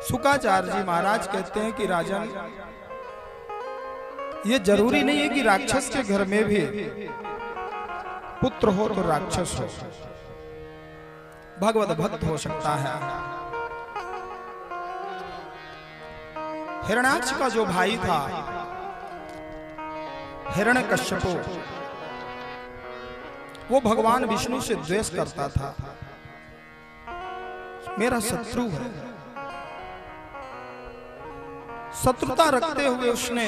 शुकाचार्य जी महाराज कहते हैं कि राजन, ये जरूरी नहीं है कि राक्षस के घर में भी पुत्र हो तो राक्षस हो, भगवत भक्त हो सकता है। हिरण्याक्ष का जो भाई था हिरण्यकश्यप, वो भगवान विष्णु से द्वेष करता था। मेरा शत्रु है, शत्रुता रखते हुए उसने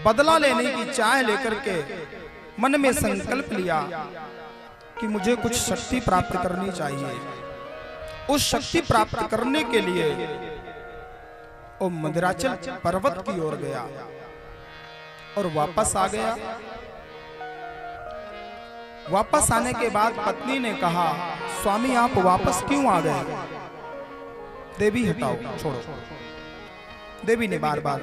बदला लेने की चाह लेकर के मन में संकल्प लिया कि मुझे कुछ शक्ति प्राप्त करनी चाहिए। उस शक्ति प्राप्त करने के लिए वो मंदराचल पर्वत की ओर गया और वापस आ गया। वापस आने के बाद पत्नी ने कहा, स्वामी आप वापस क्यों आ गए? देवी हटाओ, छोड़ो। देवी ने बार बार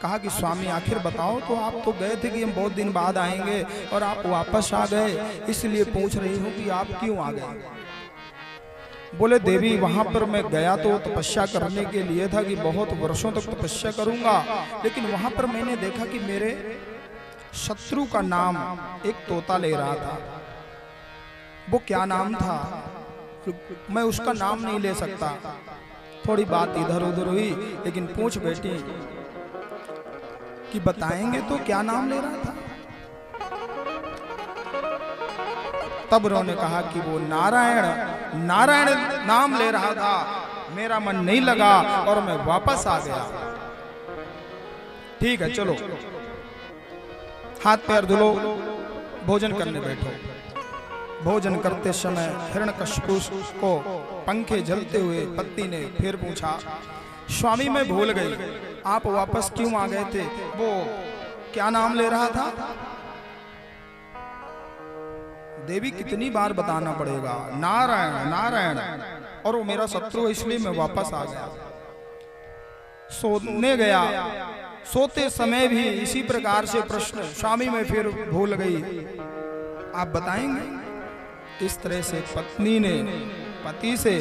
कहा कि स्वामी आखिर बताओ तो, आप तो गए थे कि हम बहुत दिन बाद आएंगे और आप वापस आ गए, इसलिए पूछ रही हूं कि आप क्यों आ गए। बोले देवी वहां पर मैं गया तो तपस्या करने के लिए था कि बहुत वर्षों तक तपस्या करूंगा, लेकिन वहां पर मैंने देखा कि मेरे शत्रु का नाम एक तोता ले रहा था। वो क्या नाम था मैं उसका नाम नहीं ले सकता। थोड़ी बात इधर उधर हुई, लेकिन पूछ बेटी कि बताएंगे तो क्या नाम ले रहा था। तब उन्होंने कहा कि वो नारायण नारायण नाम ले रहा था। मेरा मन नहीं लगा और मैं वापस आ गया। ठीक है चलो, हाथ पैर धुलो, भोजन करने बैठो। भोजन करते समय हिरण्यकश्यप को पंखे जलते हुए पत्नी ने फिर पूछा, स्वामी मैं भूल गई, आप वापस क्यों आ गए थे? वो क्या नाम ले रहा था? देवी कितनी बार बताना पड़ेगा, नारायण नारायण, और वो मेरा शत्रु है इसलिए मैं वापस आ गया। सोने गया, सोते समय भी इसी प्रकार से प्रश्न, स्वामी मैं फिर भूल गई, आप बताएंगे? इस तरह से पत्नी ने पति से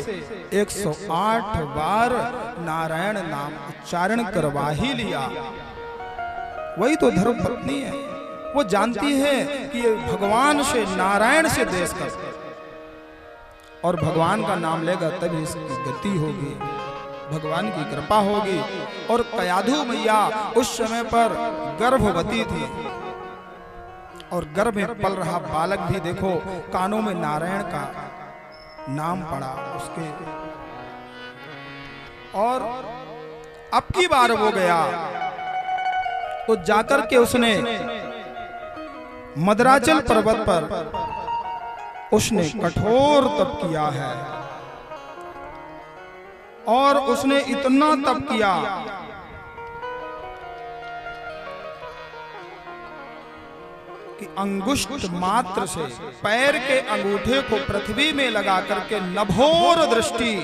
108 बार नारायण नाम उच्चारण करवा ही लिया। वही तो धर्म पत्नी है। वो जानती है कि ये भगवान से, नारायण से द्वेष करता है और भगवान का नाम लेगा तभी इसकी गति होगी, भगवान की कृपा होगी। और कयाधु मैया उस समय पर गर्भवती थी और गर्भ में पल रहा बालक भी देखो कानों में नारायण का नाम पड़ा उसके। और अब की बार वो गया तो जाकर के उसने मदराचल पर्वत पर उसने कठोर तप किया है। और उसने इतना तप किया कि अंगुष्ठ मात्र से पैर के अंगूठे को पृथ्वी में लगा करके नभोर दृष्टि,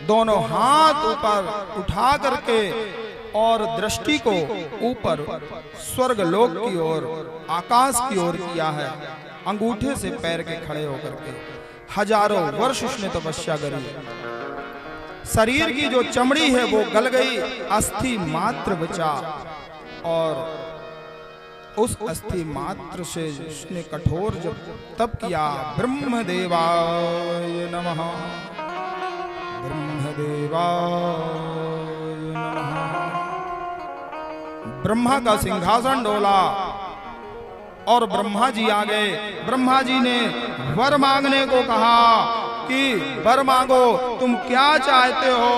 दोनों हाथ ऊपर उठा करके और दृष्टि को ऊपर स्वर्ग लोक की ओर, आकाश की ओर किया है। अंगूठे से पैर के खड़े होकर के हजारों वर्ष उसने तपस्या करी। शरीर की जो चमड़ी है वो गल गई, अस्थि मात्र बचा और उस अस्थि मात्र से उसने कठोर जब तप किया। ब्रह्मदेवाय नमः, ब्रह्मदेवाय नमः। ब्रह्मा का सिंहासन डोला और ब्रह्मा जी आ गए। ब्रह्मा जी ने वर मांगने को कहा कि वर मांगो, तुम क्या चाहते हो?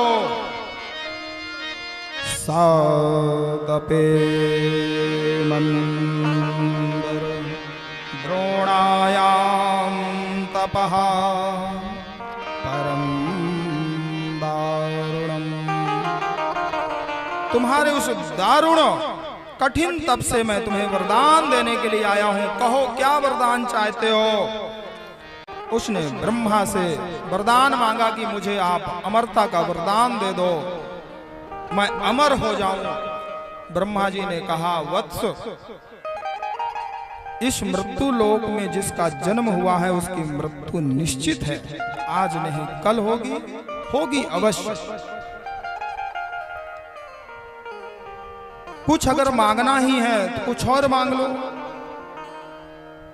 सातपे मंदर द्रोणायाम तपः परम दारुणम। तुम्हारे उस दारुण कठिन तप से मैं तुम्हें वरदान देने के लिए आया हूं। कहो क्या वरदान चाहते हो? उसने ब्रह्मा से वरदान मांगा कि मुझे आप अमरता का वरदान दे दो, मैं अमर हो जाऊं। ब्रह्मा जी ने कहा, वत्स, इस मृत्यु लोक में जिसका जन्म हुआ है उसकी मृत्यु निश्चित है, आज नहीं कल होगी। होगी अवश्य। कुछ अगर मांगना ही है तो कुछ और मांग लो।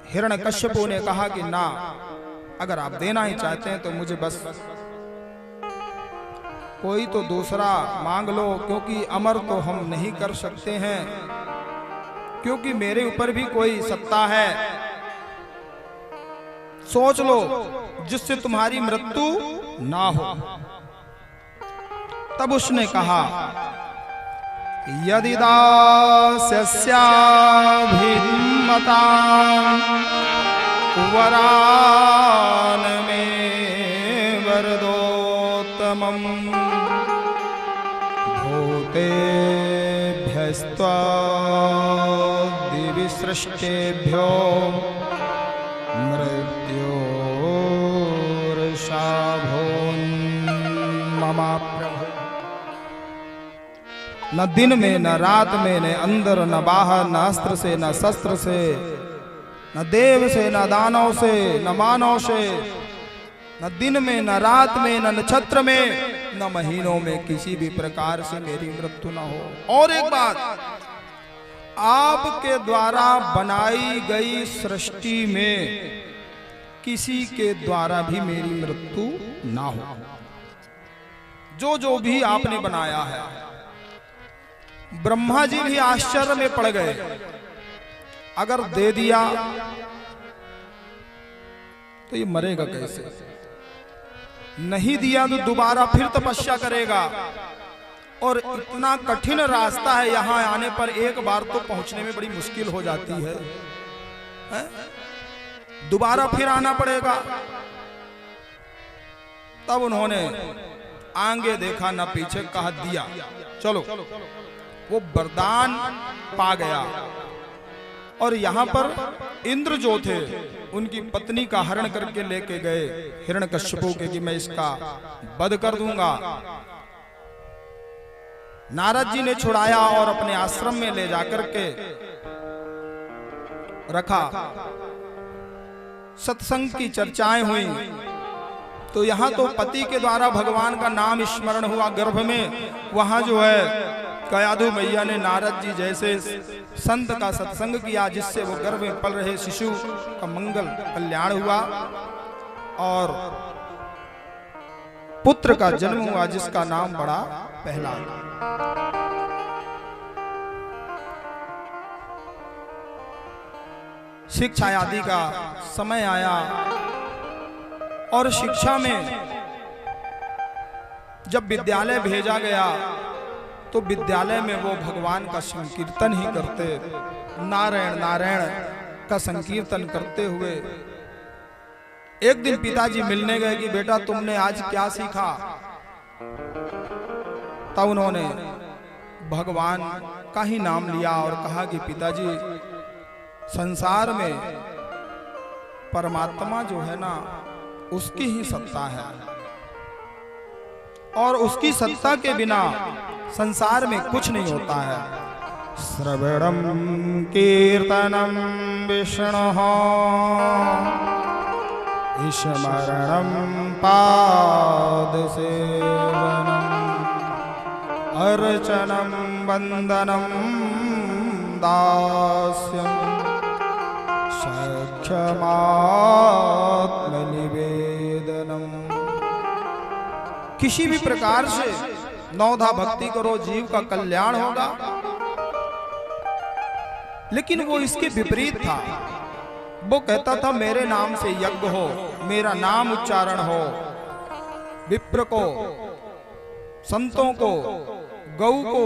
हिरण्यकश्यपु ने कहा कि ना, अगर आप देना ही चाहते हैं तो मुझे बस कोई तो दूसरा मांग लो, क्योंकि अमर तो हम नहीं कर सकते हैं, क्योंकि मेरे ऊपर भी कोई सत्ता है। सोच लो जिससे तुम्हारी मृत्यु ना हो। तब उसने कहा, यदि दास्यस्याभिमता वरान में वरदोत्तमं भूतेभ्यस्त्वादिवि सृष्टेभ्यो मृत्योर्षाभोन्ममा प्रभु। न दिन में न रात में, न अंदर न बाहर, न अस्त्र से न शस्त्र से, न देव से न दानव से न मानव से, न दिन में न रात में न नक्षत्र में न महीनों में किसी भी प्रकार से मेरी मृत्यु न हो। और एक बात, आपके द्वारा बनाई गई सृष्टि में किसी के द्वारा भी मेरी मृत्यु ना हो। जो जो भी आपने बनाया है। ब्रह्मा जी भी आश्चर्य में पड़ गए। अगर दे दिया तो ये मरेगा कैसे, नहीं दिया तो दोबारा फिर तपस्या करेगा, और इतना कठिन रास्ता है, यहां आने पर एक बार तो पहुंचने में बड़ी मुश्किल हो जाती है, दोबारा फिर आना पड़ेगा। तब उन्होंने आगे देखा ना पीछे, कहा दिया चलो। वो वरदान पा गया। और यहां पर इंद्र जो थे उनकी पत्नी का हरण करके लेके गए हिरण्यकश्यपु के कि मैं इसका वध कर दूंगा। नारद जी ने छुड़ाया और अपने आश्रम में ले जाकर के रखा। सत्संग की चर्चाएं हुई तो यहां तो पति के द्वारा भगवान का नाम स्मरण हुआ गर्भ में। वहां जो है कयाधु मैया ने नारद जी जैसे संत का सत्संग किया, जिससे वो गर्भ में पल रहे शिशु का मंगल कल्याण हुआ और पुत्र का जन्म हुआ, जिसका नाम बड़ा प्रहलाद। शिक्षा आदि का समय आया और शिक्षा में जब विद्यालय भेजा गया तो विद्यालय में वो भगवान का संकीर्तन ही करते, नारायण नारायण का संकीर्तन करते हुए। एक दिन पिताजी मिलने गए कि बेटा तुमने आज क्या सीखा। तब उन्होंने भगवान का ही नाम लिया और कहा कि पिताजी संसार में परमात्मा जो है ना उसकी ही सत्ता है, और उसकी सत्ता के बिना संसार में कुछ नहीं होता है। श्रवणम कीर्तनम विष्णुः स्मरणम पादसेवनम अर्चनम वंदनम दास्यम सख्यमात्मनिवेदनम। किसी भी प्रकार से नौधा भक्ति करो, जीव का कल्याण होगा। लेकिन वो इसके विपरीत था। वो कहता था मेरे नाम से यज्ञ हो, मेरा नाम उच्चारण हो। विप्र को, संतों को, गौ को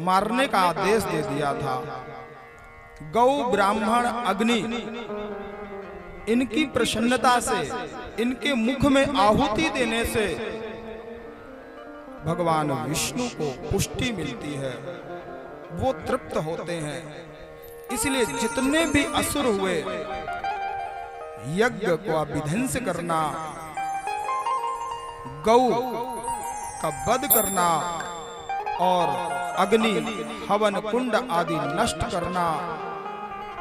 मारने का आदेश दे दिया था। गौ, ब्राह्मण, अग्नि, इनकी प्रसन्नता से, इनके मुख में आहुति देने से भगवान विष्णु को पुष्टि मिलती है, वो तृप्त होते हैं। इसलिए जितने भी असुर हुए, यज्ञ को विध्वंस करना, गौ का वध करना और अग्नि, हवन कुंड आदि नष्ट करना,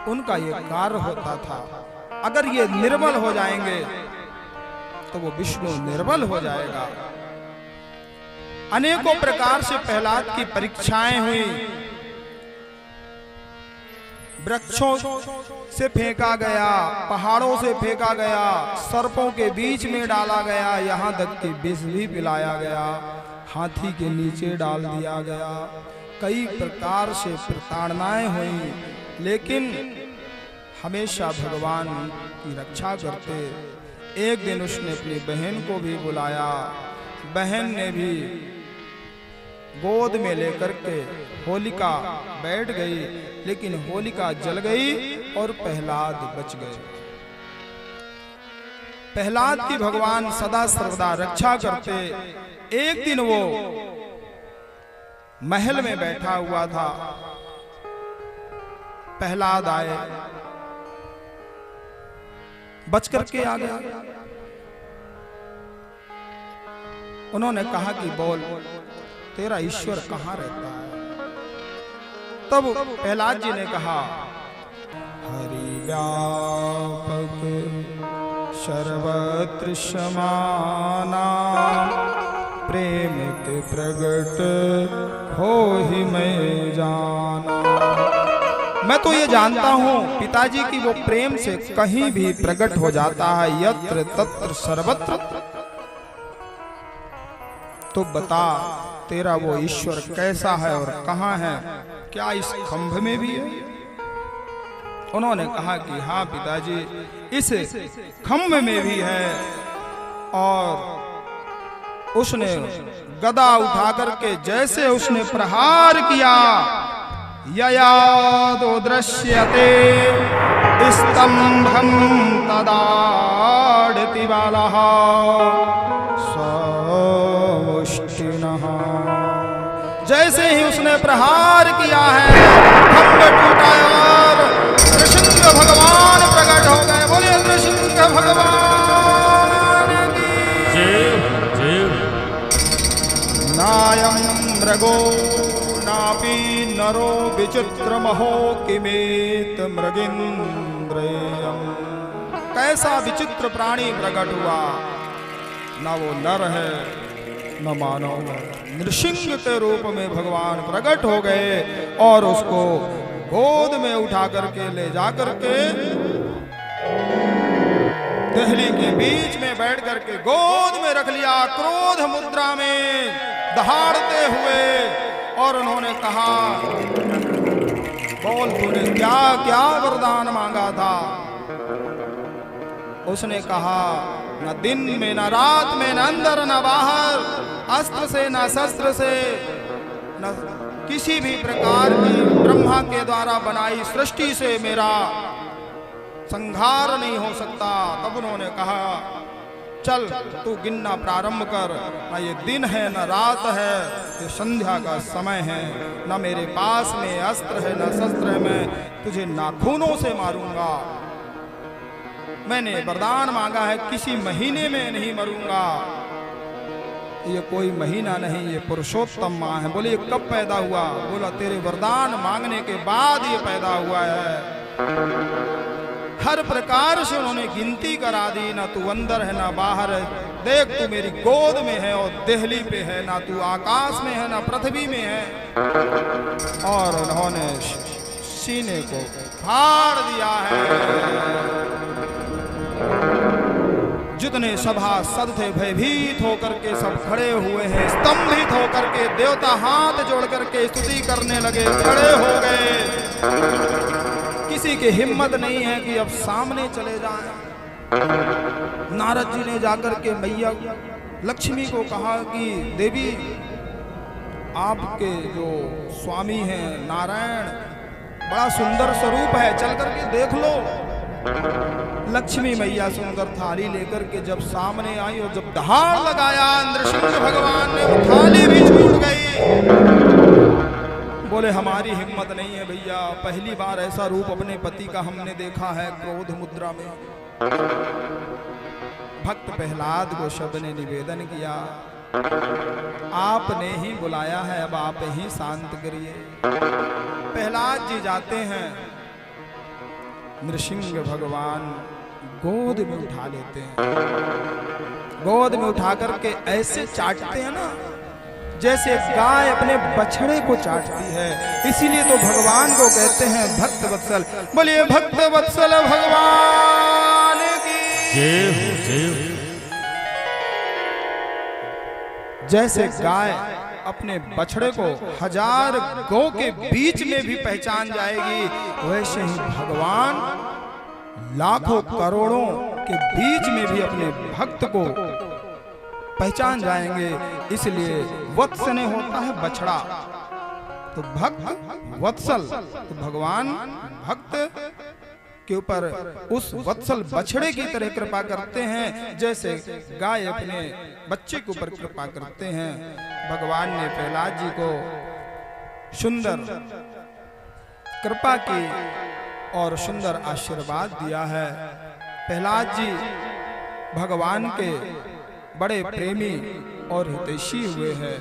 उनका ये कार्य होता था। अगर ये निर्बल हो जाएंगे तो वो विष्णु निर्बल हो जाएगा। अनेकों प्रकार से प्रहलाद की परीक्षाएं हुई। वृक्षों से फेंका गया, पहाड़ों से फेंका गया, सर्पों के बीच में डाला गया, यहाँ तक कि विष भी पिलाया गया, हाथी के नीचे डाल दिया गया। कई प्रकार से प्रताड़नाएं हुई, लेकिन हमेशा भगवान की रक्षा करते। एक दिन उसने अपनी बहन को भी बुलाया, बहन ने भी गोद में लेकर के होलिका बैठ गई, लेकिन होलिका जल गई और प्रहलाद बच गए। प्रहलाद की भगवान सदा सर्वदा रक्षा करते। एक दिन वो महल में बैठा हुआ था, प्रहलाद आए, बच करके आ गया। उन्होंने कहा कि बोल, तेरा ईश्वर कहाँ रहता है? तब प्रहलाद जी ने कहा, हरि व्यापक सर्वत्र समाना, प्रेमित प्रगट हो ही मैं जाना। मैं तो ये जानता हूँ पिताजी की वो प्रेम से कहीं भी प्रकट हो जाता है, यत्र तत्र सर्वत्र। तो बता तेरा वो ईश्वर कैसा है और कहाँ है? क्या इस खंभ में भी है? उन्होंने कहा कि हाँ पिताजी, इस खंभ में भी है। और उसने गदा उठा करके जैसे उसने प्रहार किया, ययादो दृश्यते स्तंभं तदाड़ति बालः स्वमुष्टिनः। जैसे ही उसने प्रहार किया है, खंभ टूटा और नृसिंह भगवान प्रकट हो गए। बोलिए नृसिंह भगवान की जय। नायं मृगो नापि नरो विचित्रमहो किमेत मृगेन्द्रियम्। कैसा विचित्र प्राणी प्रकट हुआ, न वो नर है न मानव। नृसिंह के रूप में भगवान प्रकट हो गए और उसको गोद में उठा करके ले जा करके दहली के बीच में बैठ करके गोद में रख लिया, क्रोध मुद्रा में दहाड़ते हुए। और उन्होंने कहा, बोल तूने क्या क्या वरदान मांगा था? उसने कहा, न दिन में न रात में, न अंदर न बाहर, अस्त्र से न शस्त्र से, न किसी भी प्रकार की ब्रह्मा के द्वारा बनाई सृष्टि से मेरा संहार नहीं हो सकता। तब उन्होंने कहा, चल तू गिनना प्रारंभ कर, न ये दिन है न रात है, ये संध्या का समय है, न मेरे पास में अस्त्र है न शस्त्र है, मैं तुझे नाखूनों से मारूंगा। मैंने वरदान मांगा है, किसी महीने में नहीं मरूंगा। ये कोई महीना नहीं, ये पुरुषोत्तम माह है। बोले कब पैदा हुआ? बोला तेरे वरदान मांगने के बाद ये पैदा हुआ है। हर प्रकार से उन्होंने गिनती करा दी, ना तू अंदर है ना बाहर है, देख तू मेरी गोद में है और देहली पे है, ना तू आकाश में है ना पृथ्वी में है। और उन्होंने सीने को फाड़ दिया है। जितने सभासद थे भयभीत होकर के सब खड़े हुए हैं, स्तंभित होकर के देवता हाथ जोड़ करके स्तुति करने लगे, खड़े हो गए। किसी की हिम्मत नहीं है कि अब सामने चले जाएं। नारद जी ने जाकर के मैया लक्ष्मी को कहा कि देवी, आपके जो स्वामी हैं नारायण, बड़ा सुंदर स्वरूप है, चल करके देख लो। लक्ष्मी मैया सुंदर थाली लेकर के जब सामने आई और जब दहाड़ लगाया, नृसिंह भगवान ने वो थाली भी छूट गई। बोले हमारी हिम्मत नहीं है भैया, पहली बार ऐसा रूप अपने पति का हमने देखा है क्रोध मुद्रा में। भक्त प्रहलाद को शब्द ने निवेदन किया, आपने ही बुलाया है, अब आप ही शांत करिए। प्रहलाद जी जाते हैं, नृसिंह भगवान गोद में उठा लेते हैं। गोद में उठा करके ऐसे चाटते हैं ना जैसे गाय अपने बछड़े को चाटती है, इसीलिए तो भगवान को कहते हैं भक्त वत्सल। बोलिए भक्त वत्सल भगवान की जय हो, जय हो। जैसे गाय अपने बछड़े को 1000 गौ के बीच में भी पहचान जाएगी, वैसे ही भगवान लाखों करोड़ों के बीच में भी अपने भक्त को पहचान जाएंगे। इसलिए वत्सने होता है बछड़ा, तो भक्त वत्सल, तो भगवान भक्त के ऊपर उस वत्सल बछड़े की तरह कृपा करते हैं, जैसे गाय अपने बच्चे के ऊपर कृपा करते हैं। भगवान ने प्रहलाद जी को सुंदर कृपा की और सुंदर आशीर्वाद दिया है। प्रहलाद जी भगवान के बड़े प्रेमी और हितैषी हुए हैं।